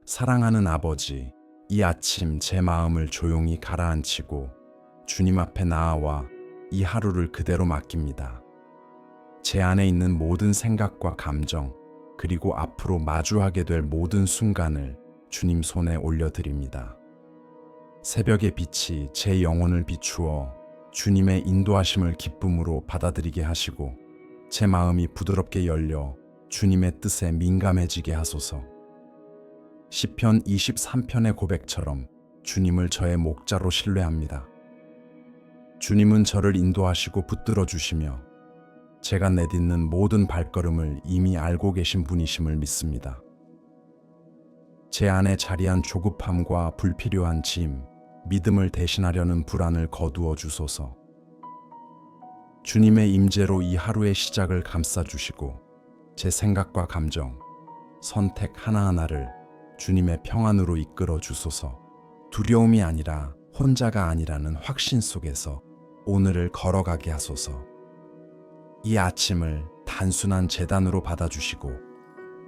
사랑하는 아버지, 이 아침 제 마음을 조용히 가라앉히고 주님 앞에 나아와 이 하루를 그대로 맡깁니다. 제 안에 있는 모든 생각과 감정, 그리고 앞으로 마주하게 될 모든 순간을 주님 손에 올려드립니다. 새벽의 빛이 제 영혼을 비추어 주님의 인도하심을 기쁨으로 받아들이게 하시고 제 마음이 부드럽게 열려 주님의 뜻에 민감해지게 하소서. 시편 23편의 고백처럼 주님을 저의 목자로 신뢰합니다. 주님은 저를 인도하시고 붙들어 주시며 제가 내딛는 모든 발걸음을 이미 알고 계신 분이심을 믿습니다. 제 안에 자리한 조급함과 불필요한 짐, 믿음을 대신하려는 불안을 거두어 주소서. 주님의 임재로 이 하루의 시작을 감싸주시고 제 생각과 감정, 선택 하나하나를 주님의 평안으로 이끌어 주소서. 두려움이 아니라 혼자가 아니라는 확신 속에서 오늘을 걸어가게 하소서. 이 아침을 단순한 제단으로 받아주시고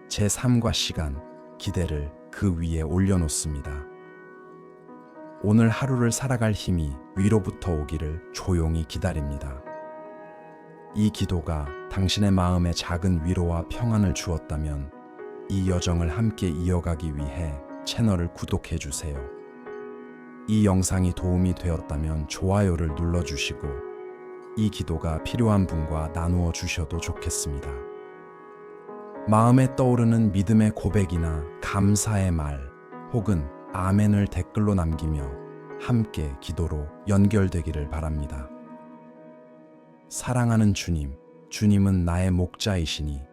제 삶과 시간, 기대를 그 위에 올려놓습니다. 오늘 하루를 살아갈 힘이 위로부터 오기를 조용히 기다립니다. 이 기도가 당신의 마음에 작은 위로와 평안을 주었다면 이 여정을 함께 이어가기 위해 채널을 구독해 주세요. 이 영상이 도움이 되었다면 좋아요를 눌러주시고 이 기도가 필요한 분과 나누어 주셔도 좋겠습니다. 마음에 떠오르는 믿음의 고백이나 감사의 말 혹은 아멘을 댓글로 남기며 함께 기도로 연결되기를 바랍니다. 사랑하는 주님, 주님은 나의 목자이시니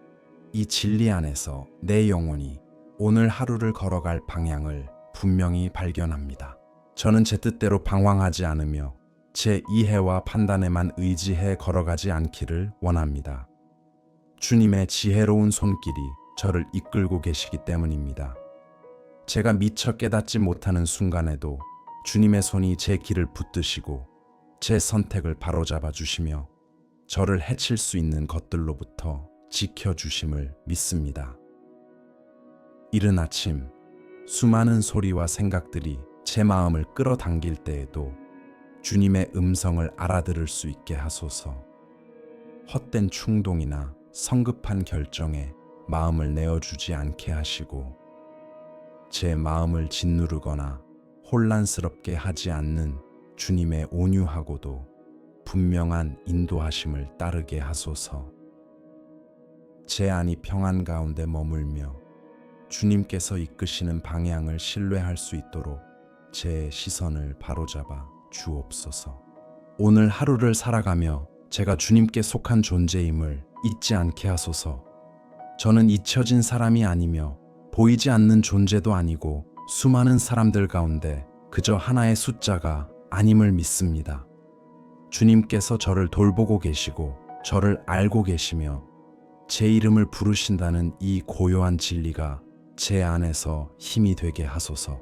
이 진리 안에서 내 영혼이 오늘 하루를 걸어갈 방향을 분명히 발견합니다. 저는 제 뜻대로 방황하지 않으며 제 이해와 판단에만 의지해 걸어가지 않기를 원합니다. 주님의 지혜로운 손길이 저를 이끌고 계시기 때문입니다. 제가 미처 깨닫지 못하는 순간에도 주님의 손이 제 길을 붙드시고 제 선택을 바로잡아 주시며 저를 해칠 수 있는 것들로부터 지켜주심을 믿습니다. 이른 아침 수많은 소리와 생각들이 제 마음을 끌어당길 때에도 주님의 음성을 알아들을 수 있게 하소서. 헛된 충동이나 성급한 결정에 마음을 내어주지 않게 하시고 제 마음을 짓누르거나 혼란스럽게 하지 않는 주님의 온유하고도 분명한 인도하심을 따르게 하소서. 제 안이 평안 가운데 머물며 주님께서 이끄시는 방향을 신뢰할 수 있도록 제 시선을 바로잡아 주옵소서. 오늘 하루를 살아가며 제가 주님께 속한 존재임을 잊지 않게 하소서. 저는 잊혀진 사람이 아니며 보이지 않는 존재도 아니고 수많은 사람들 가운데 그저 하나의 숫자가 아님을 믿습니다. 주님께서 저를 돌보고 계시고 저를 알고 계시며 제 이름을 부르신다는 이 고요한 진리가 제 안에서 힘이 되게 하소서.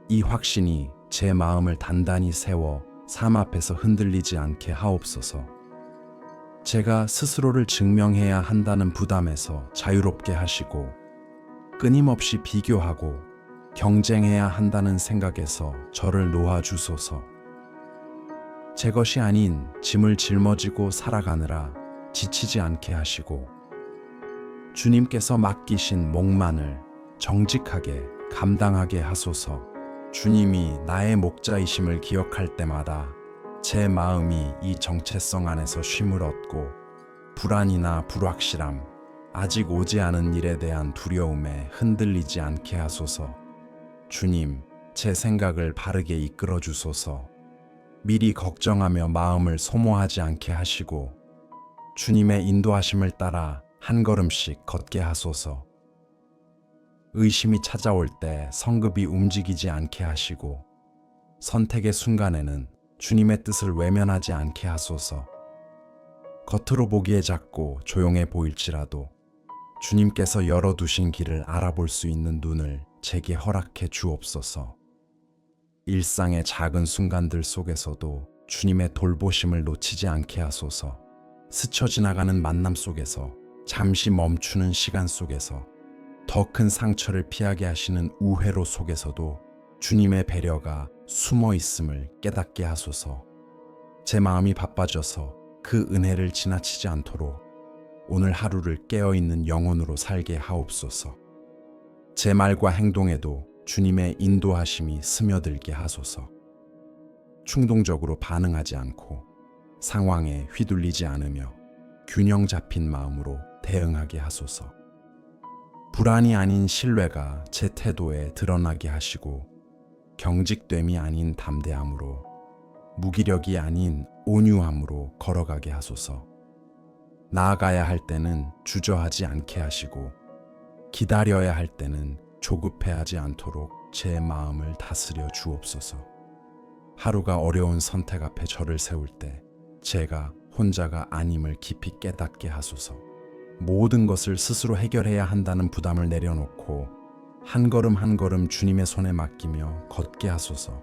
이 확신이 제 마음을 단단히 세워 삶 앞에서 흔들리지 않게 하옵소서. 제가 스스로를 증명해야 한다는 부담에서 자유롭게 하시고 끊임없이 비교하고 경쟁해야 한다는 생각에서 저를 놓아주소서. 제 것이 아닌 짐을 짊어지고 살아가느라 지치지 않게 하시고 주님께서 맡기신 몫만을 정직하게 감당하게 하소서. 주님이 나의 목자이심을 기억할 때마다 제 마음이 이 정체성 안에서 쉼을 얻고 불안이나 불확실함, 아직 오지 않은 일에 대한 두려움에 흔들리지 않게 하소서. 주님, 제 생각을 바르게 이끌어 주소서. 미리 걱정하며 마음을 소모하지 않게 하시고 주님의 인도하심을 따라 한 걸음씩 걷게 하소서. 의심이 찾아올 때 성급히 움직이지 않게 하시고 선택의 순간에는 주님의 뜻을 외면하지 않게 하소서. 겉으로 보기에 작고 조용해 보일지라도 주님께서 열어두신 길을 알아볼 수 있는 눈을 제게 허락해 주옵소서. 일상의 작은 순간들 속에서도 주님의 돌보심을 놓치지 않게 하소서. 스쳐 지나가는 만남 속에서, 잠시 멈추는 시간 속에서 더 큰 상처를 피하게 하시는 우회로 속에서도 주님의 배려가 숨어 있음을 깨닫게 하소서. 제 마음이 바빠져서 그 은혜를 지나치지 않도록 오늘 하루를 깨어있는 영혼으로 살게 하옵소서. 제 말과 행동에도 주님의 인도하심이 스며들게 하소서. 충동적으로 반응하지 않고 상황에 휘둘리지 않으며 균형 잡힌 마음으로 대응하게 하소서. 불안이 아닌 신뢰가 제 태도에 드러나게 하시고 경직됨이 아닌 담대함으로 무기력이 아닌 온유함으로 걸어가게 하소서. 나아가야 할 때는 주저하지 않게 하시고 기다려야 할 때는 조급해하지 않도록 제 마음을 다스려 주옵소서. 하루가 어려운 선택 앞에 저를 세울 때 제가 혼자가 아님을 깊이 깨닫게 하소서. 모든 것을 스스로 해결해야 한다는 부담을 내려놓고 한 걸음 한 걸음 주님의 손에 맡기며 걷게 하소서.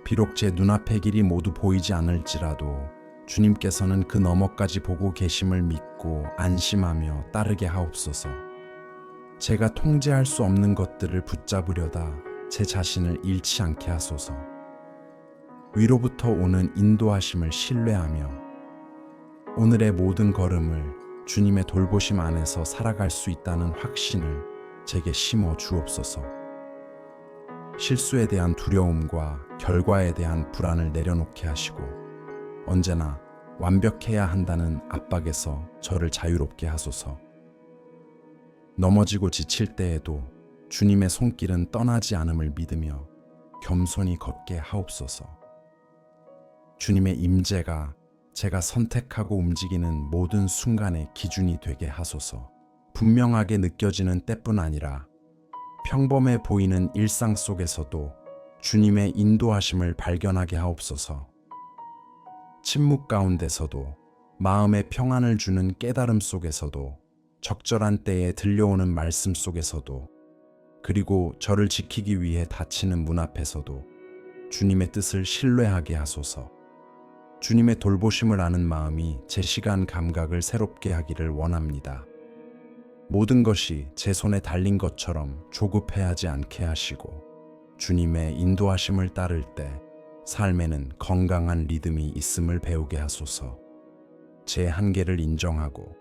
비록 제 눈앞의 길이 모두 보이지 않을지라도 주님께서는 그 너머까지 보고 계심을 믿고 안심하며 따르게 하옵소서. 제가 통제할 수 없는 것들을 붙잡으려다 제 자신을 잃지 않게 하소서. 위로부터 오는 인도하심을 신뢰하며 오늘의 모든 걸음을 주님의 돌보심 안에서 살아갈 수 있다는 확신을 제게 심어 주옵소서. 실수에 대한 두려움과 결과에 대한 불안을 내려놓게 하시고 언제나 완벽해야 한다는 압박에서 저를 자유롭게 하소서. 넘어지고 지칠 때에도 주님의 손길은 떠나지 않음을 믿으며 겸손히 걷게 하옵소서. 주님의 임재가 제가 선택하고 움직이는 모든 순간의 기준이 되게 하소서. 분명하게 느껴지는 때뿐 아니라 평범해 보이는 일상 속에서도 주님의 인도하심을 발견하게 하옵소서. 침묵 가운데서도 마음의 평안을 주는 깨달음 속에서도 적절한 때에 들려오는 말씀 속에서도 그리고 저를 지키기 위해 닫히는 문 앞에서도 주님의 뜻을 신뢰하게 하소서. 주님의 돌보심을 아는 마음이 제 시간 감각을 새롭게 하기를 원합니다. 모든 것이 제 손에 달린 것처럼 조급해하지 않게 하시고 주님의 인도하심을 따를 때 삶에는 건강한 리듬이 있음을 배우게 하소서. 제 한계를 인정하고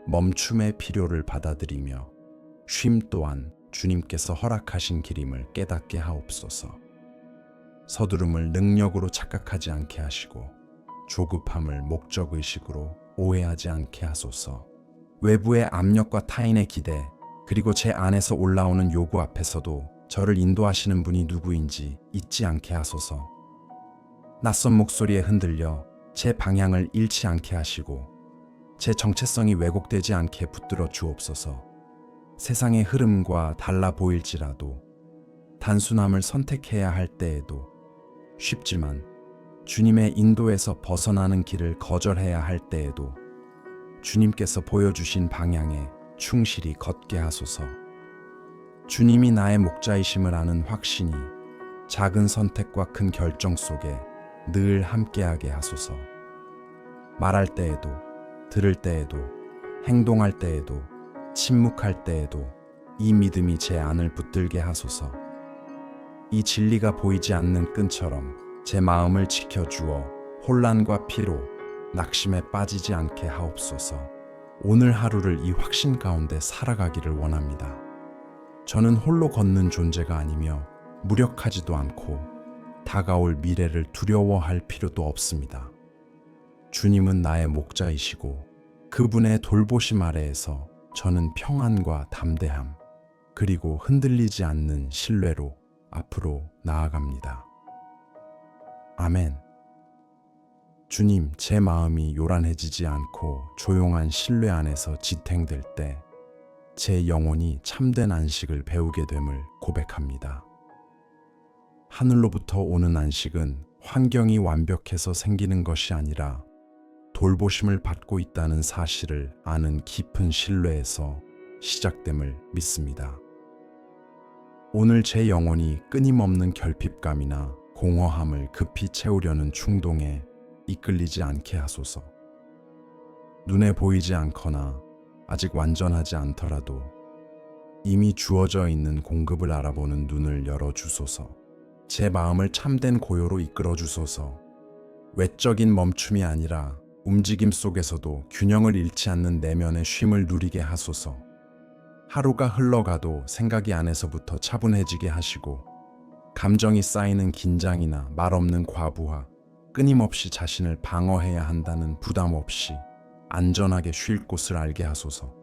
멈춤의 필요를 받아들이며 쉼 또한 주님께서 허락하신 길임을 깨닫게 하옵소서. 서두름을 능력으로 착각하지 않게 하시고 조급함을 목적의식으로 오해하지 않게 하소서. 외부의 압력과 타인의 기대 그리고 제 안에서 올라오는 요구 앞에서도 저를 인도하시는 분이 누구인지 잊지 않게 하소서. 낯선 목소리에 흔들려 제 방향을 잃지 않게 하시고 제 정체성이 왜곡되지 않게 붙들어 주옵소서. 세상의 흐름과 달라 보일지라도 단순함을 선택해야 할 때에도 쉽지만 주님의 인도에서 벗어나는 길을 거절해야 할 때에도 주님께서 보여주신 방향에 충실히 걷게 하소서. 주님이 나의 목자이심을 아는 확신이 작은 선택과 큰 결정 속에 늘 함께하게 하소서. 말할 때에도, 들을 때에도, 행동할 때에도, 침묵할 때에도 이 믿음이 제 안을 붙들게 하소서. 이 진리가 보이지 않는 끈처럼 제 마음을 지켜주어 혼란과 피로, 낙심에 빠지지 않게 하옵소서. 오늘 하루를 이 확신 가운데 살아가기를 원합니다. 저는 홀로 걷는 존재가 아니며 무력하지도 않고 다가올 미래를 두려워할 필요도 없습니다. 주님은 나의 목자이시고 그분의 돌보심 아래에서 저는 평안과 담대함 그리고 흔들리지 않는 신뢰로 앞으로 나아갑니다. 아멘. 주님, 제 마음이 요란해지지 않고 조용한 신뢰 안에서 지탱될 때 제 영혼이 참된 안식을 배우게 됨을 고백합니다. 하늘로부터 오는 안식은 환경이 완벽해서 생기는 것이 아니라 돌보심을 받고 있다는 사실을 아는 깊은 신뢰에서 시작됨을 믿습니다. 오늘 제 영혼이 끊임없는 결핍감이나 공허함을 급히 채우려는 충동에 이끌리지 않게 하소서. 눈에 보이지 않거나 아직 완전하지 않더라도 이미 주어져 있는 공급을 알아보는 눈을 열어주소서. 제 마음을 참된 고요로 이끌어 주소서. 외적인 멈춤이 아니라 움직임 속에서도 균형을 잃지 않는 내면의 쉼을 누리게 하소서. 하루가 흘러가도 생각이 안에서부터 차분해지게 하시고, 감정이 쌓이는 긴장이나 말없는 과부하, 끊임없이 자신을 방어해야 한다는 부담 없이 안전하게 쉴 곳을 알게 하소서.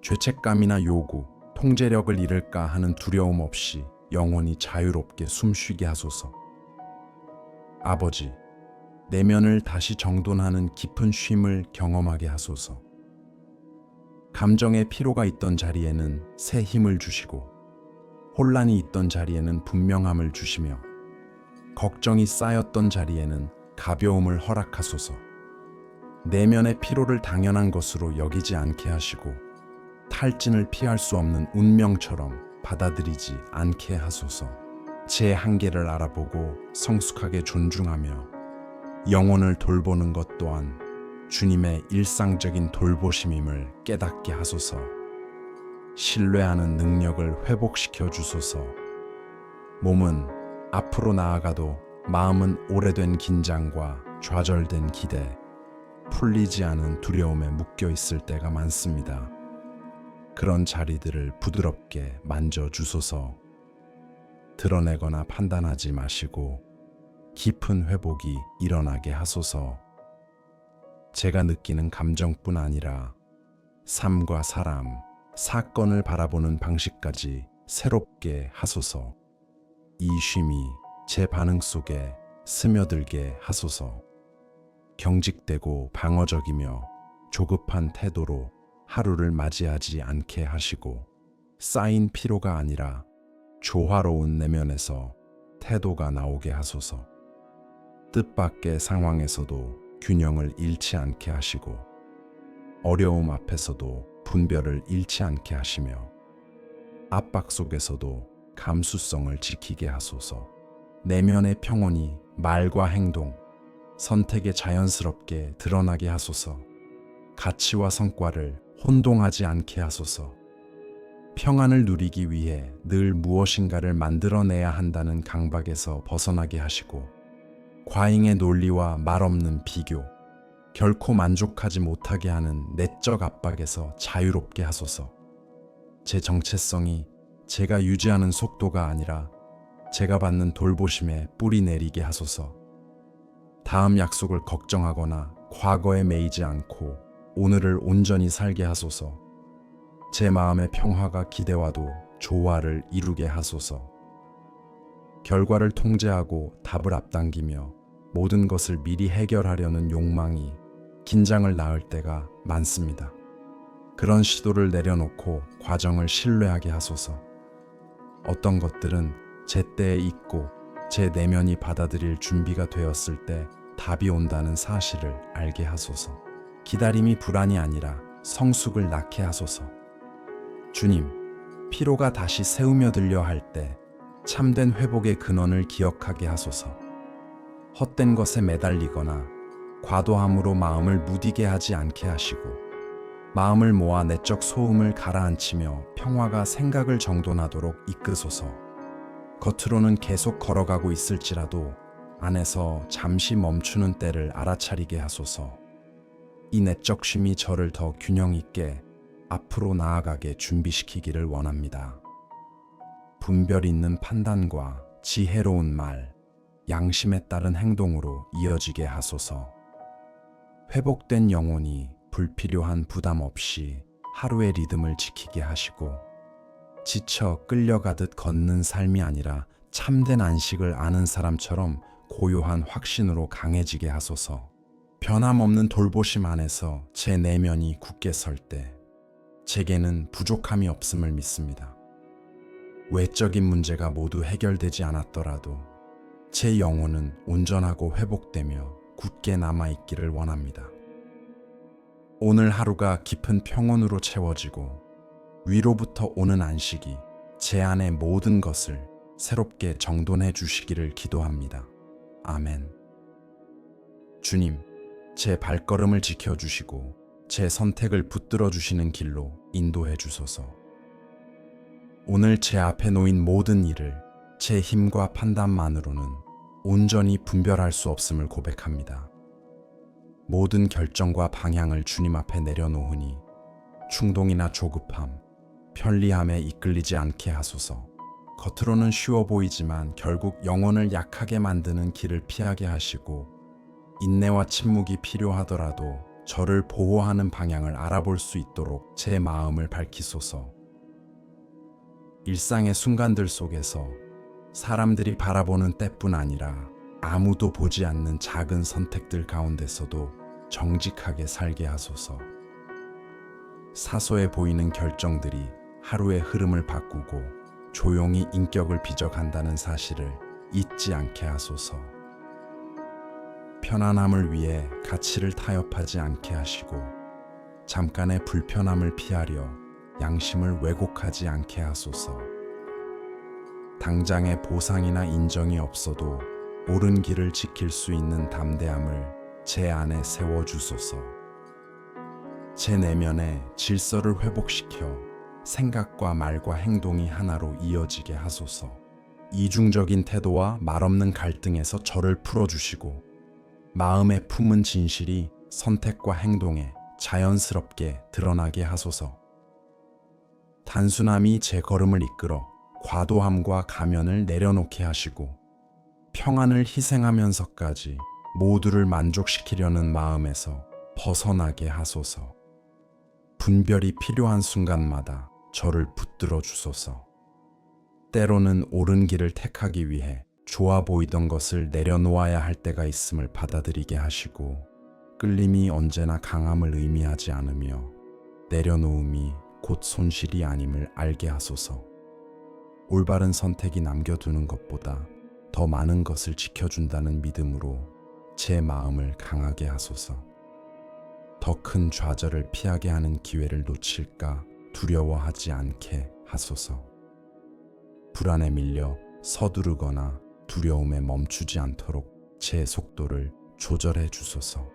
죄책감이나 요구, 통제력을 잃을까 하는 두려움 없이 영원히 자유롭게 숨쉬게 하소서. 아버지, 내면을 다시 정돈하는 깊은 쉼을 경험하게 하소서. 감정의 피로가 있던 자리에는 새 힘을 주시고, 혼란이 있던 자리에는 분명함을 주시며, 걱정이 쌓였던 자리에는 가벼움을 허락하소서. 내면의 피로를 당연한 것으로 여기지 않게 하시고, 탈진을 피할 수 없는 운명처럼 받아들이지 않게 하소서. 제 한계를 알아보고 성숙하게 존중하며 영혼을 돌보는 것 또한 주님의 일상적인 돌보심임을 깨닫게 하소서. 신뢰하는 능력을 회복시켜 주소서. 몸은 앞으로 나아가도 마음은 오래된 긴장과 좌절된 기대, 풀리지 않은 두려움에 묶여 있을 때가 많습니다. 그런 자리들을 부드럽게 만져 주소서. 드러내거나 판단하지 마시고 깊은 회복이 일어나게 하소서. 제가 느끼는 감정뿐 아니라 삶과 사람, 사건을 바라보는 방식까지 새롭게 하소서. 이 쉼이 제 반응 속에 스며들게 하소서. 경직되고 방어적이며 조급한 태도로 하루를 맞이하지 않게 하시고, 쌓인 피로가 아니라 조화로운 내면에서 태도가 나오게 하소서. 뜻밖의 상황에서도 균형을 잃지 않게 하시고, 어려움 앞에서도 분별을 잃지 않게 하시며, 압박 속에서도 감수성을 지키게 하소서. 내면의 평온이 말과 행동, 선택에 자연스럽게 드러나게 하소서. 가치와 성과를 혼동하지 않게 하소서. 평안을 누리기 위해 늘 무엇인가를 만들어내야 한다는 강박에서 벗어나게 하시고, 과잉의 논리와 말없는 비교, 결코 만족하지 못하게 하는 내적 압박에서 자유롭게 하소서. 제 정체성이 제가 유지하는 속도가 아니라 제가 받는 돌보심에 뿌리 내리게 하소서. 다음 약속을 걱정하거나 과거에 매이지 않고 오늘을 온전히 살게 하소서. 제 마음의 평화가 기대와도 조화를 이루게 하소서. 결과를 통제하고 답을 앞당기며 모든 것을 미리 해결하려는 욕망이 긴장을 낳을 때가 많습니다. 그런 시도를 내려놓고 과정을 신뢰하게 하소서. 어떤 것들은 제 때에 있고 제 내면이 받아들일 준비가 되었을 때 답이 온다는 사실을 알게 하소서. 기다림이 불안이 아니라 성숙을 낳게 하소서. 주님, 피로가 다시 세우며 들려 할 때 참된 회복의 근원을 기억하게 하소서. 헛된 것에 매달리거나 과도함으로 마음을 무디게 하지 않게 하시고, 마음을 모아 내적 소음을 가라앉히며 평화가 생각을 정돈하도록 이끄소서. 겉으로는 계속 걸어가고 있을지라도 안에서 잠시 멈추는 때를 알아차리게 하소서. 이 내적 쉼이 저를 더 균형 있게 앞으로 나아가게 준비시키기를 원합니다. 분별 있는 판단과 지혜로운 말, 양심에 따른 행동으로 이어지게 하소서. 회복된 영혼이 불필요한 부담 없이 하루의 리듬을 지키게 하시고, 지쳐 끌려가듯 걷는 삶이 아니라 참된 안식을 아는 사람처럼 고요한 확신으로 강해지게 하소서. 변함없는 돌보심 안에서 제 내면이 굳게 설 때 제게는 부족함이 없음을 믿습니다. 외적인 문제가 모두 해결되지 않았더라도 제 영혼은 온전하고 회복되며 굳게 남아있기를 원합니다. 오늘 하루가 깊은 평온으로 채워지고 위로부터 오는 안식이 제 안의 모든 것을 새롭게 정돈해 주시기를 기도합니다. 아멘. 주님, 제 발걸음을 지켜주시고 제 선택을 붙들어 주시는 길로 인도해 주소서. 오늘 제 앞에 놓인 모든 일을 제 힘과 판단만으로는 온전히 분별할 수 없음을 고백합니다. 모든 결정과 방향을 주님 앞에 내려놓으니 충동이나 조급함, 편리함에 이끌리지 않게 하소서. 겉으로는 쉬워 보이지만 결국 영혼을 약하게 만드는 길을 피하게 하시고, 인내와 침묵이 필요하더라도 저를 보호하는 방향을 알아볼 수 있도록 제 마음을 밝히소서. 일상의 순간들 속에서 사람들이 바라보는 때뿐 아니라 아무도 보지 않는 작은 선택들 가운데서도 정직하게 살게 하소서. 사소해 보이는 결정들이 하루의 흐름을 바꾸고 조용히 인격을 빚어간다는 사실을 잊지 않게 하소서. 편안함을 위해 가치를 타협하지 않게 하시고, 잠깐의 불편함을 피하려 양심을 왜곡하지 않게 하소서. 당장의 보상이나 인정이 없어도 옳은 길을 지킬 수 있는 담대함을 제 안에 세워주소서. 제 내면의 질서를 회복시켜 생각과 말과 행동이 하나로 이어지게 하소서. 이중적인 태도와 말없는 갈등에서 저를 풀어주시고, 마음에 품은 진실이 선택과 행동에 자연스럽게 드러나게 하소서. 단순함이 제 걸음을 이끌어 과도함과 가면을 내려놓게 하시고, 평안을 희생하면서까지 모두를 만족시키려는 마음에서 벗어나게 하소서. 분별이 필요한 순간마다 저를 붙들어 주소서. 때로는 옳은 길을 택하기 위해 좋아 보이던 것을 내려놓아야 할 때가 있음을 받아들이게 하시고, 끌림이 언제나 강함을 의미하지 않으며 내려놓음이 곧 손실이 아님을 알게 하소서. 올바른 선택이 남겨두는 것보다 더 많은 것을 지켜준다는 믿음으로 제 마음을 강하게 하소서. 더 큰 좌절을 피하게 하는 기회를 놓칠까 두려워하지 않게 하소서. 불안에 밀려 서두르거나 두려움에 멈추지 않도록 제 속도를 조절해 주소서.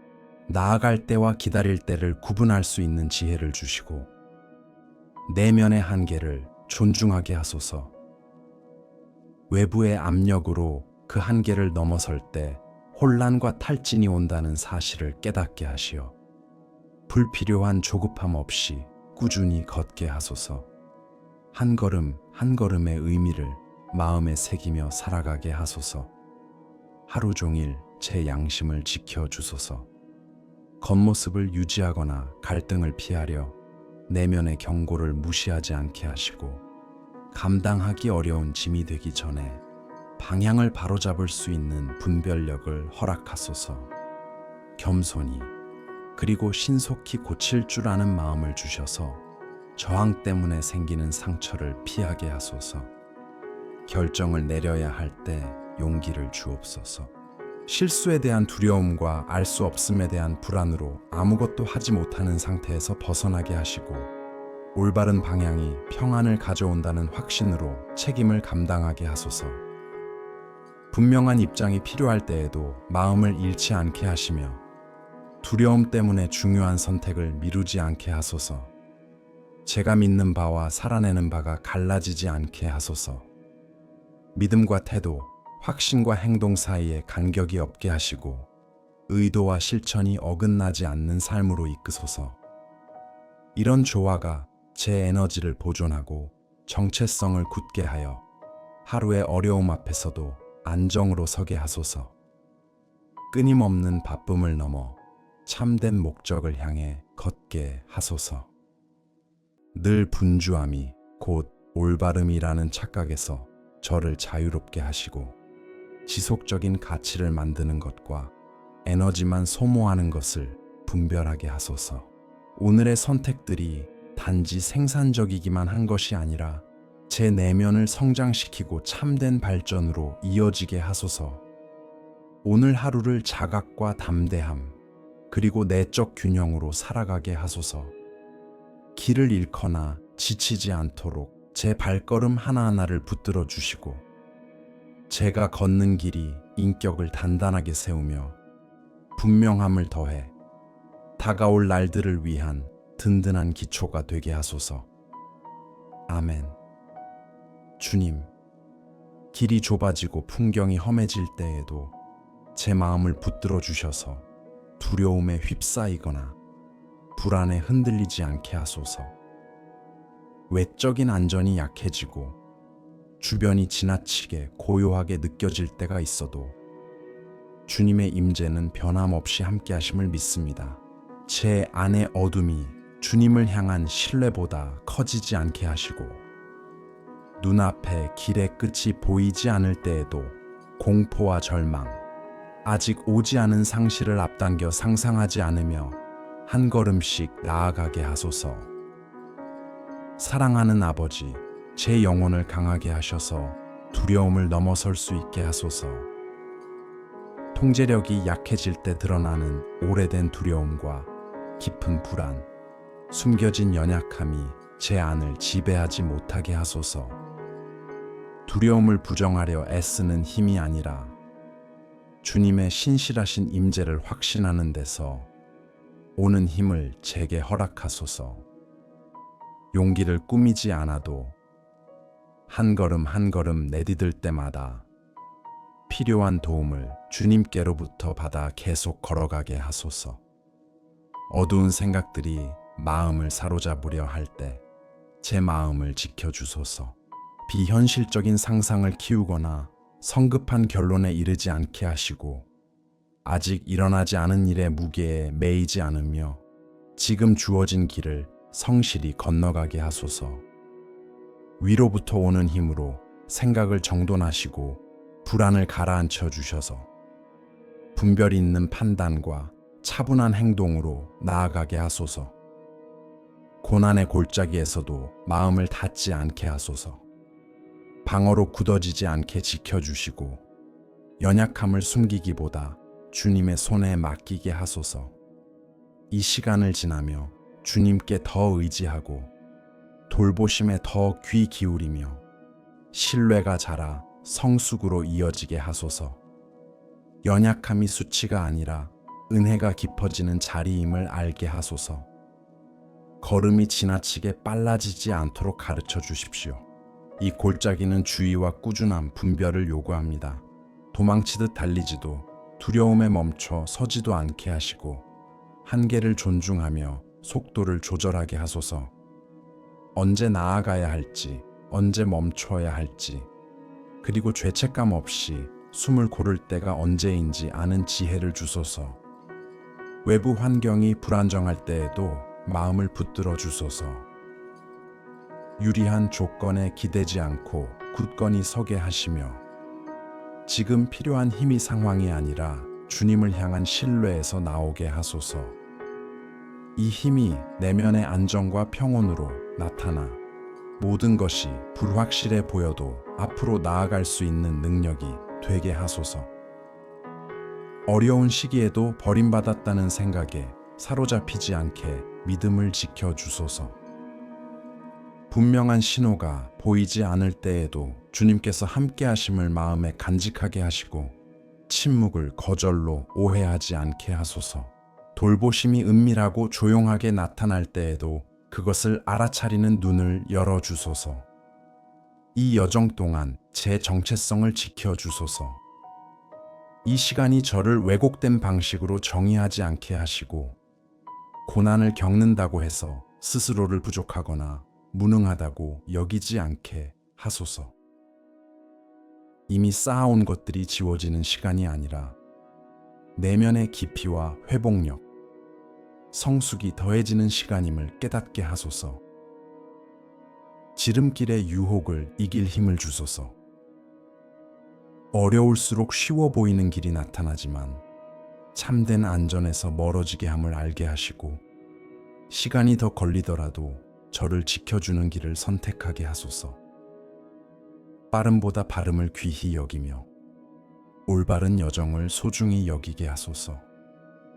나아갈 때와 기다릴 때를 구분할 수 있는 지혜를 주시고, 내면의 한계를 존중하게 하소서. 외부의 압력으로 그 한계를 넘어설 때 혼란과 탈진이 온다는 사실을 깨닫게 하시어 불필요한 조급함 없이 꾸준히 걷게 하소서. 한 걸음 한 걸음의 의미를 마음에 새기며 살아가게 하소서. 하루 종일 제 양심을 지켜주소서. 겉모습을 유지하거나 갈등을 피하려 내면의 경고를 무시하지 않게 하시고, 감당하기 어려운 짐이 되기 전에 방향을 바로잡을 수 있는 분별력을 허락하소서. 겸손히 그리고 신속히 고칠 줄 아는 마음을 주셔서 저항 때문에 생기는 상처를 피하게 하소서. 결정을 내려야 할 때 용기를 주옵소서. 실수에 대한 두려움과 알 수 없음에 대한 불안으로 아무것도 하지 못하는 상태에서 벗어나게 하시고, 올바른 방향이 평안을 가져온다는 확신으로 책임을 감당하게 하소서. 분명한 입장이 필요할 때에도 마음을 잃지 않게 하시며, 두려움 때문에 중요한 선택을 미루지 않게 하소서. 제가 믿는 바와 살아내는 바가 갈라지지 않게 하소서. 믿음과 태도, 확신과 행동 사이에 간격이 없게 하시고, 의도와 실천이 어긋나지 않는 삶으로 이끄소서. 이런 조화가 제 에너지를 보존하고 정체성을 굳게 하여 하루의 어려움 앞에서도 안정으로 서게 하소서. 끊임없는 바쁨을 넘어 참된 목적을 향해 걷게 하소서. 늘 분주함이 곧 올바름이라는 착각에서 저를 자유롭게 하시고, 지속적인 가치를 만드는 것과 에너지만 소모하는 것을 분별하게 하소서. 오늘의 선택들이 단지 생산적이기만 한 것이 아니라 제 내면을 성장시키고 참된 발전으로 이어지게 하소서. 오늘 하루를 자각과 담대함, 그리고 내적 균형으로 살아가게 하소서. 길을 잃거나 지치지 않도록 제 발걸음 하나하나를 붙들어 주시고, 제가 걷는 길이 인격을 단단하게 세우며 분명함을 더해 다가올 날들을 위한 든든한 기초가 되게 하소서. 아멘. 주님, 길이 좁아지고 풍경이 험해질 때에도 제 마음을 붙들어 주셔서 두려움에 휩싸이거나 불안에 흔들리지 않게 하소서. 외적인 안전이 약해지고 주변이 지나치게 고요하게 느껴질 때가 있어도 주님의 임재는 변함없이 함께 하심을 믿습니다. 제 안의 어둠이 주님을 향한 신뢰보다 커지지 않게 하시고 눈앞에 길의 끝이 보이지 않을 때에도 공포와 절망, 아직 오지 않은 상실을 앞당겨 상상하지 않으며 한 걸음씩 나아가게 하소서. 사랑하는 아버지, 제 영혼을 강하게 하셔서 두려움을 넘어설 수 있게 하소서. 통제력이 약해질 때 드러나는 오래된 두려움과 깊은 불안, 숨겨진 연약함이 제 안을 지배하지 못하게 하소서. 두려움을 부정하려 애쓰는 힘이 아니라 주님의 신실하신 임재를 확신하는 데서 오는 힘을 제게 허락하소서. 용기를 꾸미지 않아도 한 걸음 한 걸음 내디딜 때마다 필요한 도움을 주님께로부터 받아 계속 걸어가게 하소서. 어두운 생각들이 마음을 사로잡으려 할 때 제 마음을 지켜주소서. 비현실적인 상상을 키우거나 성급한 결론에 이르지 않게 하시고 아직 일어나지 않은 일의 무게에 매이지 않으며 지금 주어진 길을 성실히 건너가게 하소서. 위로부터 오는 힘으로 생각을 정돈하시고 불안을 가라앉혀 주셔서 분별 있는 판단과 차분한 행동으로 나아가게 하소서. 고난의 골짜기에서도 마음을 닫지 않게 하소서. 방어로 굳어지지 않게 지켜주시고 연약함을 숨기기보다 주님의 손에 맡기게 하소서. 이 시간을 지나며 주님께 더 의지하고 돌보심에 더 귀 기울이며 신뢰가 자라 성숙으로 이어지게 하소서. 연약함이 수치가 아니라 은혜가 깊어지는 자리임을 알게 하소서. 걸음이 지나치게 빨라지지 않도록 가르쳐 주십시오. 이 골짜기는 주의와 꾸준한 분별을 요구합니다. 도망치듯 달리지도 두려움에 멈춰 서지도 않게 하시고 한계를 존중하며 속도를 조절하게 하소서. 언제 나아가야 할지, 언제 멈춰야 할지, 그리고 죄책감 없이 숨을 고를 때가 언제인지 아는 지혜를 주소서. 외부 환경이 불안정할 때에도 마음을 붙들어 주소서. 유리한 조건에 기대지 않고 굳건히 서게 하시며 지금 필요한 힘이 상황이 아니라 주님을 향한 신뢰에서 나오게 하소서. 이 힘이 내면의 안정과 평온으로 나타나 모든 것이 불확실해 보여도 앞으로 나아갈 수 있는 능력이 되게 하소서. 어려운 시기에도 버림받았다는 생각에 사로잡히지 않게 믿음을 지켜주소서. 분명한 신호가 보이지 않을 때에도 주님께서 함께 하심을 마음에 간직하게 하시고 침묵을 거절로 오해하지 않게 하소서. 돌보심이 은밀하고 조용하게 나타날 때에도 그것을 알아차리는 눈을 열어주소서. 이 여정 동안 제 정체성을 지켜주소서. 이 시간이 저를 왜곡된 방식으로 정의하지 않게 하시고 고난을 겪는다고 해서 스스로를 부족하거나 무능하다고 여기지 않게 하소서. 이미 쌓아온 것들이 지워지는 시간이 아니라 내면의 깊이와 회복력, 성숙이 더해지는 시간임을 깨닫게 하소서. 지름길의 유혹을 이길 힘을 주소서. 어려울수록 쉬워 보이는 길이 나타나지만 참된 안전에서 멀어지게 함을 알게 하시고 시간이 더 걸리더라도 저를 지켜주는 길을 선택하게 하소서. 빠름보다 발음을 귀히 여기며 올바른 여정을 소중히 여기게 하소서.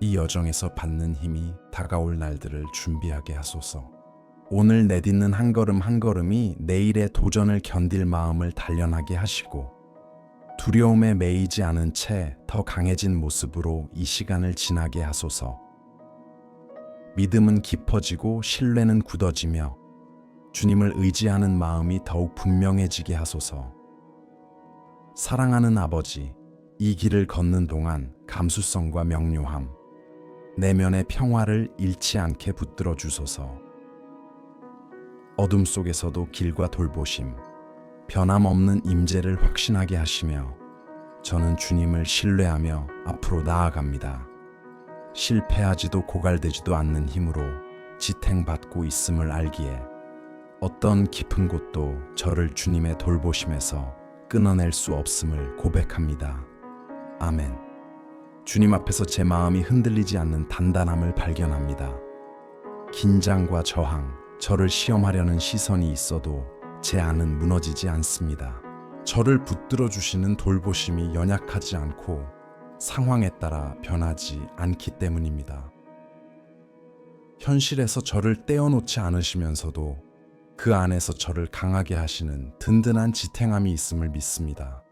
이 여정에서 받는 힘이 다가올 날들을 준비하게 하소서. 오늘 내딛는 한 걸음 한 걸음이 내일의 도전을 견딜 마음을 단련하게 하시고 두려움에 매이지 않은 채 더 강해진 모습으로 이 시간을 지나게 하소서. 믿음은 깊어지고 신뢰는 굳어지며 주님을 의지하는 마음이 더욱 분명해지게 하소서. 사랑하는 아버지, 이 길을 걷는 동안 감수성과 명료함, 내면의 평화를 잃지 않게 붙들어 주소서. 어둠 속에서도 길과 돌보심, 변함없는 임재를 확신하게 하시며 저는 주님을 신뢰하며 앞으로 나아갑니다. 실패하지도 고갈되지도 않는 힘으로 지탱받고 있음을 알기에 어떤 깊은 곳도 저를 주님의 돌보심에서 끊어낼 수 없음을 고백합니다. 아멘. 주님 앞에서 제 마음이 흔들리지 않는 단단함을 발견합니다. 긴장과 저항, 저를 시험하려는 시선이 있어도 제 안은 무너지지 않습니다. 저를 붙들어 주시는 돌보심이 연약하지 않고 상황에 따라 변하지 않기 때문입니다. 현실에서 저를 떼어놓지 않으시면서도 그 안에서 저를 강하게 하시는 든든한 지탱함이 있음을 믿습니다.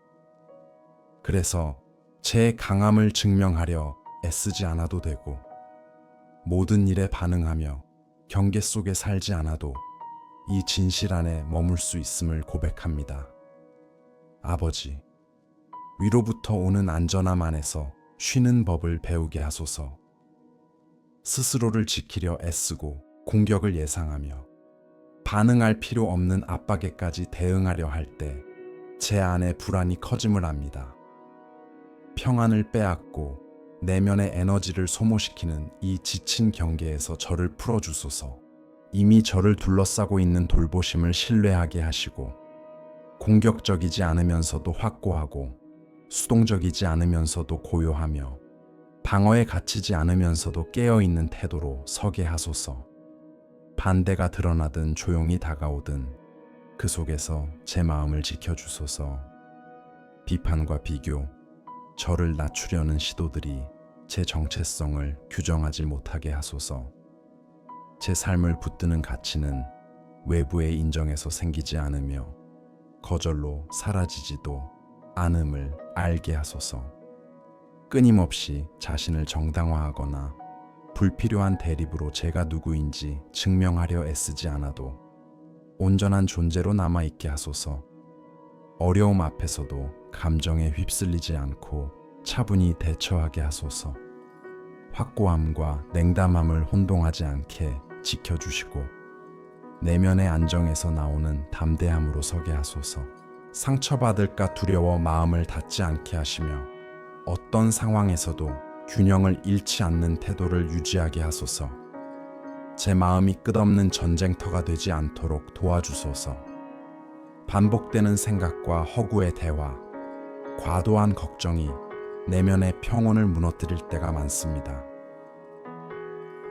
그래서 제 강함을 증명하려 애쓰지 않아도 되고 모든 일에 반응하며 경계 속에 살지 않아도 이 진실 안에 머물 수 있음을 고백합니다. 아버지, 위로부터 오는 안전함 안에서 쉬는 법을 배우게 하소서. 스스로를 지키려 애쓰고 공격을 예상하며 반응할 필요 없는 압박에까지 대응하려 할 때 제 안에 불안이 커짐을 압니다. 평안을 빼앗고 내면의 에너지를 소모시키는 이 지친 경계에서 저를 풀어주소서. 이미 저를 둘러싸고 있는 돌보심을 신뢰하게 하시고 공격적이지 않으면서도 확고하고 수동적이지 않으면서도 고요하며 방어에 갇히지 않으면서도 깨어있는 태도로 서게 하소서. 반대가 드러나든 조용히 다가오든 그 속에서 제 마음을 지켜주소서. 비판과 비교, 저를 낮추려는 시도들이 제 정체성을 규정하지 못하게 하소서. 제 삶을 붙드는 가치는 외부의 인정에서 생기지 않으며 거절로 사라지지도 않음을 알게 하소서. 끊임없이 자신을 정당화하거나 불필요한 대립으로 제가 누구인지 증명하려 애쓰지 않아도 온전한 존재로 남아있게 하소서. 어려움 앞에서도 감정에 휩쓸리지 않고 차분히 대처하게 하소서. 확고함과 냉담함을 혼동하지 않게 지켜주시고 내면의 안정에서 나오는 담대함으로 서게 하소서. 상처받을까 두려워 마음을 닫지 않게 하시며 어떤 상황에서도 균형을 잃지 않는 태도를 유지하게 하소서. 제 마음이 끝없는 전쟁터가 되지 않도록 도와주소서. 반복되는 생각과 허구의 대화, 과도한 걱정이 내면의 평온을 무너뜨릴 때가 많습니다.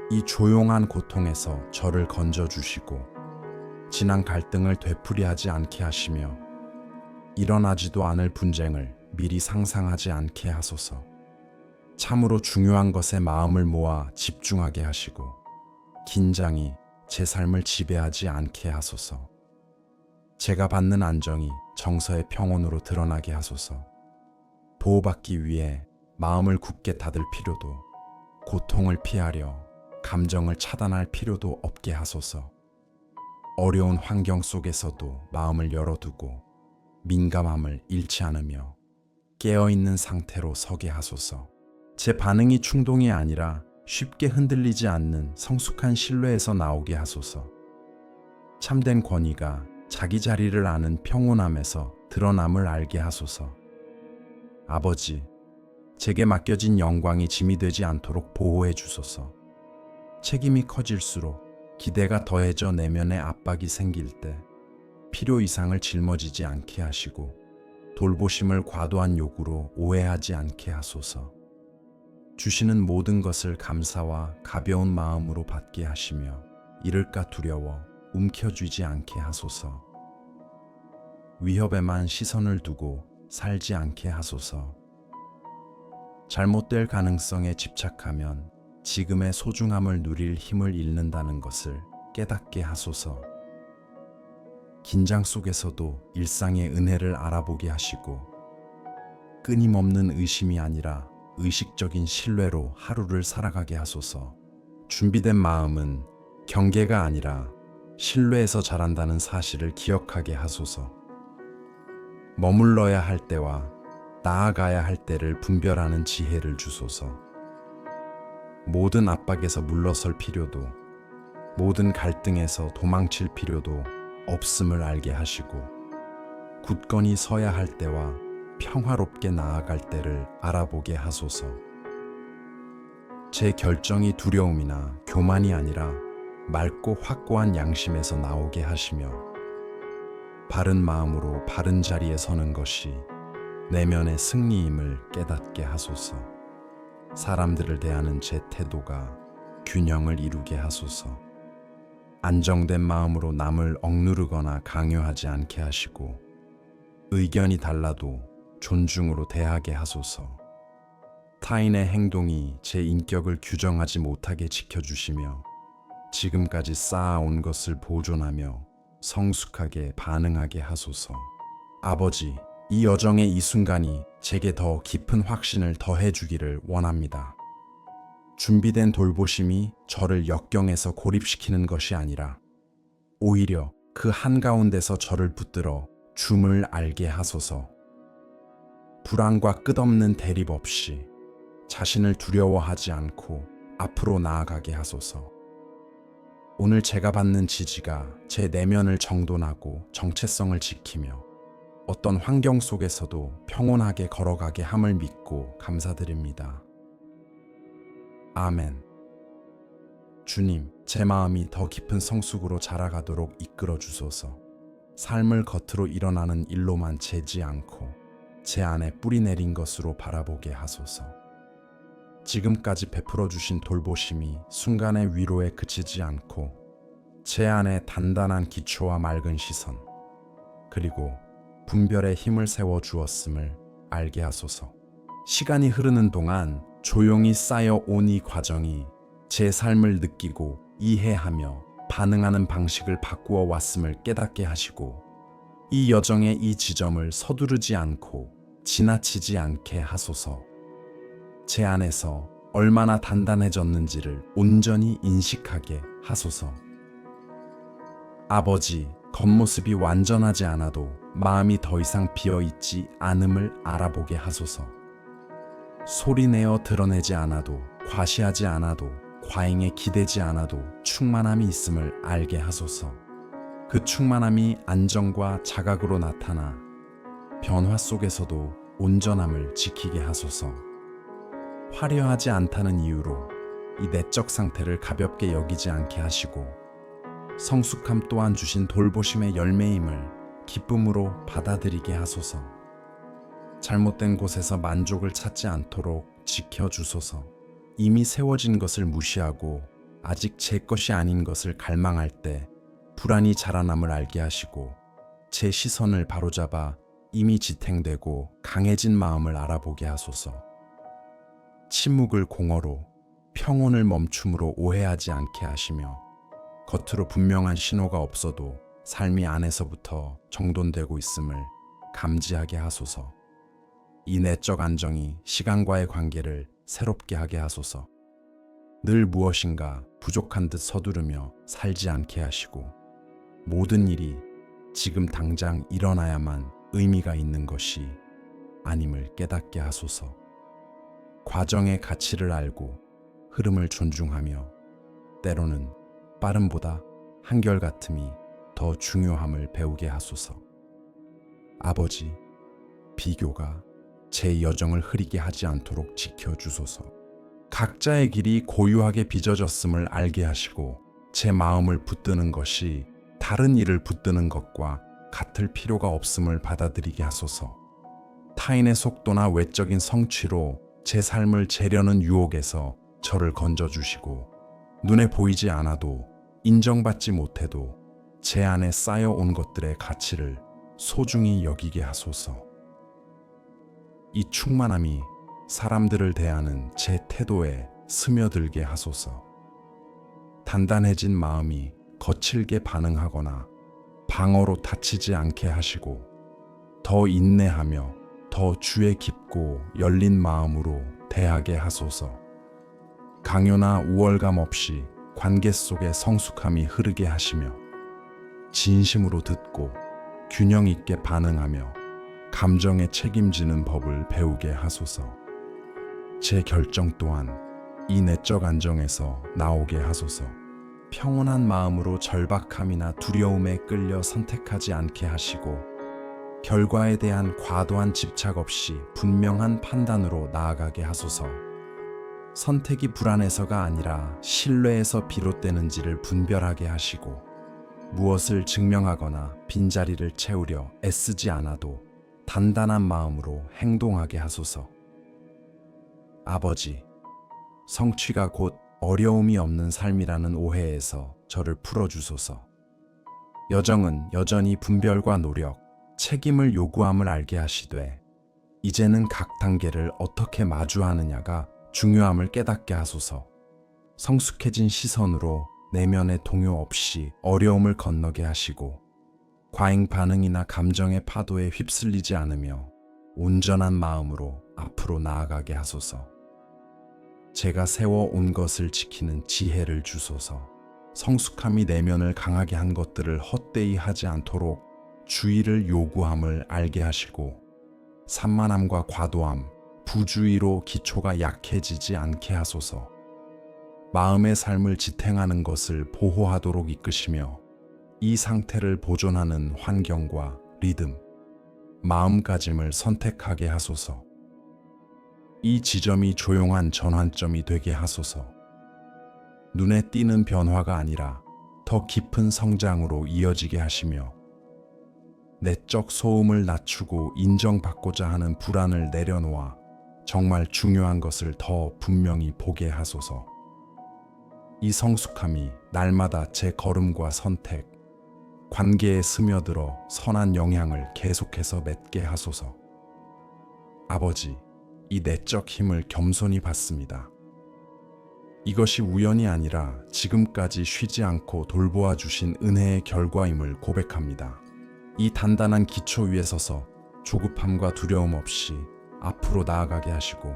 이 조용한 고통에서 저를 건져주시고 지난 갈등을 되풀이하지 않게 하시며 일어나지도 않을 분쟁을 미리 상상하지 않게 하소서. 참으로 중요한 것에 마음을 모아 집중하게 하시고 긴장이 제 삶을 지배하지 않게 하소서. 제가 받는 안정이 정서의 평온으로 드러나게 하소서. 보호받기 위해 마음을 굳게 닫을 필요도, 고통을 피하려 감정을 차단할 필요도 없게 하소서. 어려운 환경 속에서도 마음을 열어두고 민감함을 잃지 않으며 깨어있는 상태로 서게 하소서. 제 반응이 충동이 아니라 쉽게 흔들리지 않는 성숙한 신뢰에서 나오게 하소서. 참된 권위가 자기 자리를 아는 평온함에서 드러남을 알게 하소서. 아버지, 제게 맡겨진 영광이 짐이 되지 않도록 보호해 주소서. 책임이 커질수록 기대가 더해져 내면의 압박이 생길 때 필요 이상을 짊어지지 않게 하시고 돌보심을 과도한 요구로 오해하지 않게 하소서. 주시는 모든 것을 감사와 가벼운 마음으로 받게 하시며 잃을까 두려워 움켜쥐지 않게 하소서. 위협에만 시선을 두고 살지 않게 하소서. 잘못될 가능성에 집착하면 지금의 소중함을 누릴 힘을 잃는다는 것을 깨닫게 하소서. 긴장 속에서도 일상의 은혜를 알아보게 하시고 끊임없는 의심이 아니라 의식적인 신뢰로 하루를 살아가게 하소서. 준비된 마음은 경계가 아니라 신뢰에서 자란다는 사실을 기억하게 하소서. 머물러야 할 때와 나아가야 할 때를 분별하는 지혜를 주소서. 모든 압박에서 물러설 필요도, 모든 갈등에서 도망칠 필요도 없음을 알게 하시고, 굳건히 서야 할 때와 평화롭게 나아갈 때를 알아보게 하소서. 제 결정이 두려움이나 교만이 아니라 맑고 확고한 양심에서 나오게 하시며, 바른 마음으로 바른 자리에 서는 것이 내면의 승리임을 깨닫게 하소서. 사람들을 대하는 제 태도가 균형을 이루게 하소서. 안정된 마음으로 남을 억누르거나 강요하지 않게 하시고, 의견이 달라도 존중으로 대하게 하소서. 타인의 행동이 제 인격을 규정하지 못하게 지켜주시며, 지금까지 쌓아온 것을 보존하며 성숙하게 반응하게 하소서. 아버지, 이 여정의 이 순간이 제게 더 깊은 확신을 더해주기를 원합니다. 준비된 돌보심이 저를 역경에서 고립시키는 것이 아니라 오히려 그 한가운데서 저를 붙들어 줌을 알게 하소서. 불안과 끝없는 대립 없이 자신을 두려워하지 않고 앞으로 나아가게 하소서. 오늘 제가 받는 지지가 제 내면을 정돈하고 정체성을 지키며 어떤 환경 속에서도 평온하게 걸어가게 함을 믿고 감사드립니다. 아멘. 주님, 제 마음이 더 깊은 성숙으로 자라가도록 이끌어 주소서. 삶을 겉으로 일어나는 일로만 재지 않고 제 안에 뿌리 내린 것으로 바라보게 하소서. 지금까지 베풀어 주신 돌보심이 순간의 위로에 그치지 않고 제 안에 단단한 기초와 맑은 시선, 그리고 분별의 힘을 세워 주었음을 알게 하소서. 시간이 흐르는 동안 조용히 쌓여온 이 과정이 제 삶을 느끼고 이해하며 반응하는 방식을 바꾸어 왔음을 깨닫게 하시고, 이 여정의 이 지점을 서두르지 않고 지나치지 않게 하소서. 제 안에서 얼마나 단단해졌는지를 온전히 인식하게 하소서. 아버지, 겉모습이 완전하지 않아도 마음이 더 이상 비어있지 않음을 알아보게 하소서. 소리내어 드러내지 않아도, 과시하지 않아도, 과잉에 기대지 않아도 충만함이 있음을 알게 하소서. 그 충만함이 안정과 자각으로 나타나 변화 속에서도 온전함을 지키게 하소서. 화려하지 않다는 이유로 이 내적 상태를 가볍게 여기지 않게 하시고, 성숙함 또한 주신 돌보심의 열매임을 기쁨으로 받아들이게 하소서. 잘못된 곳에서 만족을 찾지 않도록 지켜주소서. 이미 세워진 것을 무시하고 아직 제 것이 아닌 것을 갈망할 때 불안이 자라남을 알게 하시고, 제 시선을 바로잡아 이미 지탱되고 강해진 마음을 알아보게 하소서. 침묵을 공허로, 평온을 멈춤으로 오해하지 않게 하시며, 겉으로 분명한 신호가 없어도 삶이 안에서부터 정돈되고 있음을 감지하게 하소서. 이 내적 안정이 시간과의 관계를 새롭게 하게 하소서. 늘 무엇인가 부족한 듯 서두르며 살지 않게 하시고, 모든 일이 지금 당장 일어나야만 의미가 있는 것이 아님을 깨닫게 하소서. 과정의 가치를 알고 흐름을 존중하며, 때로는 빠름보다 한결같음이 더 중요함을 배우게 하소서. 아버지, 비교가 제 여정을 흐리게 하지 않도록 지켜주소서. 각자의 길이 고유하게 빚어졌음을 알게 하시고, 제 마음을 붙드는 것이 다른 일을 붙드는 것과 같을 필요가 없음을 받아들이게 하소서. 타인의 속도나 외적인 성취로 제 삶을 재려는 유혹에서 저를 건져주시고, 눈에 보이지 않아도 인정받지 못해도 제 안에 쌓여온 것들의 가치를 소중히 여기게 하소서. 이 충만함이 사람들을 대하는 제 태도에 스며들게 하소서. 단단해진 마음이 거칠게 반응하거나 방어로 다치지 않게 하시고, 더 인내하며 더 주의 깊고 열린 마음으로 대하게 하소서. 강요나 우월감 없이 관계 속에 성숙함이 흐르게 하시며, 진심으로 듣고 균형 있게 반응하며 감정에 책임지는 법을 배우게 하소서. 제 결정 또한 이 내적 안정에서 나오게 하소서. 평온한 마음으로 절박함이나 두려움에 끌려 선택하지 않게 하시고 결과에 대한 과도한 집착 없이 분명한 판단으로 나아가게 하소서. 선택이 불안해서가 아니라 신뢰에서 비롯되는지를 분별하게 하시고 무엇을 증명하거나 빈자리를 채우려 애쓰지 않아도 단단한 마음으로 행동하게 하소서. 아버지, 성취가 곧 어려움이 없는 삶이라는 오해에서 저를 풀어주소서. 여정은 여전히 분별과 노력, 책임을 요구함을 알게 하시되 이제는 각 단계를 어떻게 마주하느냐가 중요함을 깨닫게 하소서. 성숙해진 시선으로 내면의 동요 없이 어려움을 건너게 하시고 과잉 반응이나 감정의 파도에 휩쓸리지 않으며 온전한 마음으로 앞으로 나아가게 하소서. 제가 세워온 것을 지키는 지혜를 주소서. 성숙함이 내면을 강하게 한 것들을 헛되이 하지 않도록 주의를 요구함을 알게 하시고 산만함과 과도함, 부주의로 기초가 약해지지 않게 하소서. 마음의 삶을 지탱하는 것을 보호하도록 이끄시며 이 상태를 보존하는 환경과 리듬, 마음가짐을 선택하게 하소서. 이 지점이 조용한 전환점이 되게 하소서. 눈에 띄는 변화가 아니라 더 깊은 성장으로 이어지게 하시며 내적 소음을 낮추고 인정받고자 하는 불안을 내려놓아 정말 중요한 것을 더 분명히 보게 하소서. 이 성숙함이 날마다 제 걸음과 선택, 관계에 스며들어 선한 영향을 계속해서 맺게 하소서. 아버지, 이 내적 힘을 겸손히 받습니다. 이것이 우연이 아니라 지금까지 쉬지 않고 돌보아 주신 은혜의 결과임을 고백합니다. 이 단단한 기초 위에 서서 조급함과 두려움 없이 앞으로 나아가게 하시고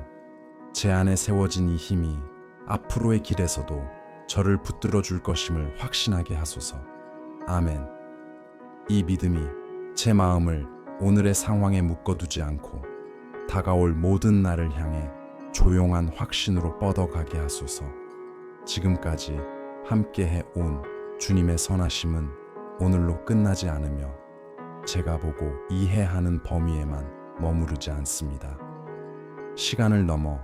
제 안에 세워진 이 힘이 앞으로의 길에서도 저를 붙들어 줄 것임을 확신하게 하소서. 아멘. 이 믿음이 제 마음을 오늘의 상황에 묶어두지 않고 다가올 모든 날을 향해 조용한 확신으로 뻗어가게 하소서. 지금까지 함께해 온 주님의 선하심은 오늘로 끝나지 않으며 제가 보고 이해하는 범위에만 머무르지 않습니다. 시간을 넘어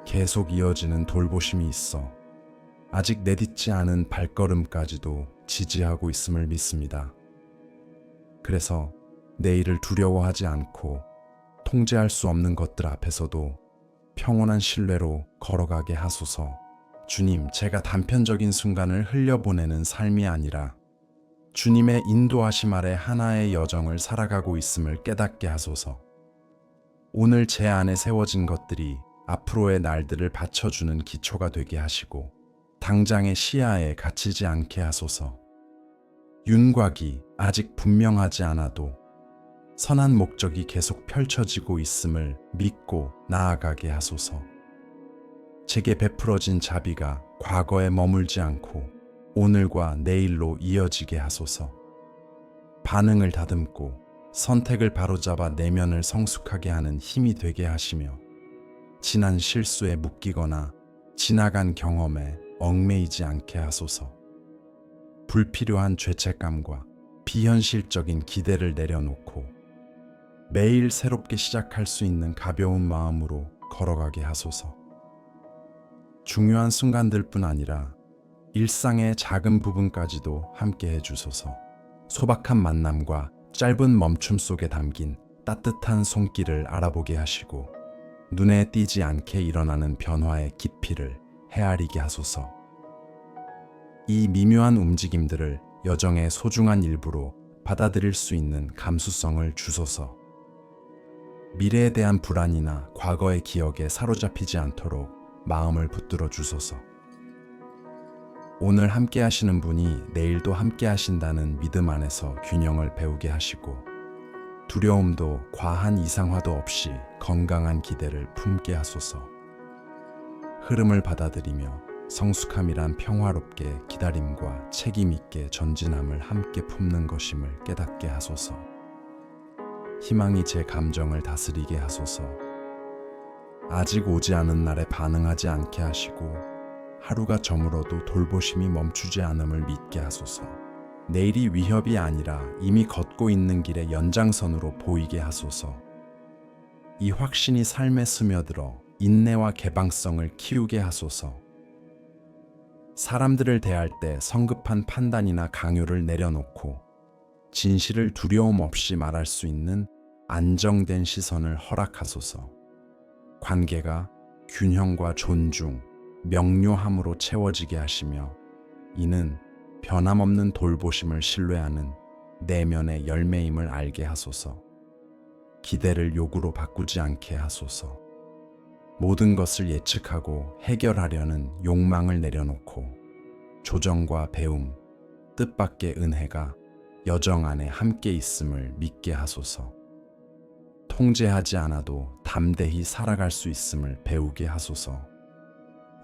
계속 이어지는 돌보심이 있어 아직 내딛지 않은 발걸음까지도 지지하고 있음을 믿습니다. 그래서 내일을 두려워하지 않고 통제할 수 없는 것들 앞에서도 평온한 신뢰로 걸어가게 하소서. 주님, 제가 단편적인 순간을 흘려보내는 삶이 아니라 주님의 인도하심 아래 하나의 여정을 살아가고 있음을 깨닫게 하소서. 오늘 제 안에 세워진 것들이 앞으로의 날들을 받쳐주는 기초가 되게 하시고 당장의 시야에 갇히지 않게 하소서. 윤곽이 아직 분명하지 않아도 선한 목적이 계속 펼쳐지고 있음을 믿고 나아가게 하소서. 제게 베풀어진 자비가 과거에 머물지 않고 오늘과 내일로 이어지게 하소서. 반응을 다듬고 선택을 바로잡아 내면을 성숙하게 하는 힘이 되게 하시며 지난 실수에 묶이거나 지나간 경험에 얽매이지 않게 하소서. 불필요한 죄책감과 비현실적인 기대를 내려놓고 매일 새롭게 시작할 수 있는 가벼운 마음으로 걸어가게 하소서. 중요한 순간들뿐 아니라 일상의 작은 부분까지도 함께 해주소서. 소박한 만남과 짧은 멈춤 속에 담긴 따뜻한 손길을 알아보게 하시고 눈에 띄지 않게 일어나는 변화의 깊이를 헤아리게 하소서. 이 미묘한 움직임들을 여정의 소중한 일부로 받아들일 수 있는 감수성을 주소서. 미래에 대한 불안이나 과거의 기억에 사로잡히지 않도록 마음을 붙들어 주소서. 오늘 함께 하시는 분이 내일도 함께 하신다는 믿음 안에서 균형을 배우게 하시고 두려움도 과한 이상화도 없이 건강한 기대를 품게 하소서. 흐름을 받아들이며 성숙함이란 평화롭게 기다림과 책임 있게 전진함을 함께 품는 것임을 깨닫게 하소서. 희망이 제 감정을 다스리게 하소서. 아직 오지 않은 날에 반응하지 않게 하시고 하루가 저물어도 돌보심이 멈추지 않음을 믿게 하소서. 내일이 위협이 아니라 이미 걷고 있는 길의 연장선으로 보이게 하소서. 이 확신이 삶에 스며들어 인내와 개방성을 키우게 하소서. 사람들을 대할 때 성급한 판단이나 강요를 내려놓고 진실을 두려움 없이 말할 수 있는 안정된 시선을 허락하소서. 관계가 균형과 존중, 명료함으로 채워지게 하시며 이는 변함없는 돌보심을 신뢰하는 내면의 열매임을 알게 하소서. 기대를 요구로 바꾸지 않게 하소서. 모든 것을 예측하고 해결하려는 욕망을 내려놓고 조정과 배움, 뜻밖의 은혜가 여정 안에 함께 있음을 믿게 하소서. 통제하지 않아도 담대히 살아갈 수 있음을 배우게 하소서.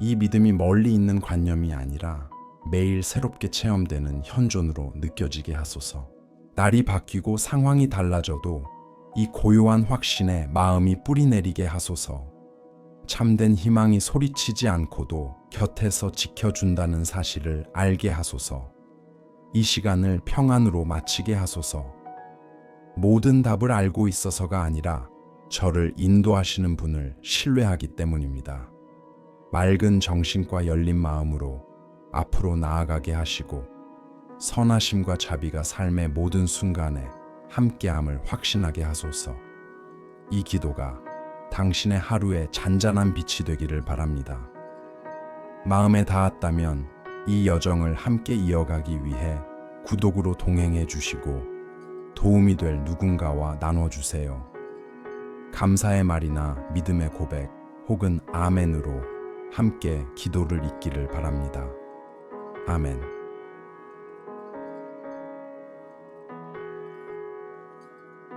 이 믿음이 멀리 있는 관념이 아니라 매일 새롭게 체험되는 현존으로 느껴지게 하소서. 날이 바뀌고 상황이 달라져도 이 고요한 확신에 마음이 뿌리내리게 하소서. 참된 희망이 소리치지 않고도 곁에서 지켜준다는 사실을 알게 하소서. 이 시간을 평안으로 마치게 하소서. 모든 답을 알고 있어서가 아니라 저를 인도하시는 분을 신뢰하기 때문입니다. 맑은 정신과 열린 마음으로 앞으로 나아가게 하시고 선하심과 자비가 삶의 모든 순간에 함께함을 확신하게 하소서. 이 기도가 당신의 하루에 잔잔한 빛이 되기를 바랍니다. 마음에 닿았다면 이 여정을 함께 이어가기 위해 구독으로 동행해 주시고 도움이 될 누군가와 나눠주세요. 감사의 말이나 믿음의 고백 혹은 아멘으로 함께 기도를 잇기를 바랍니다. 아멘.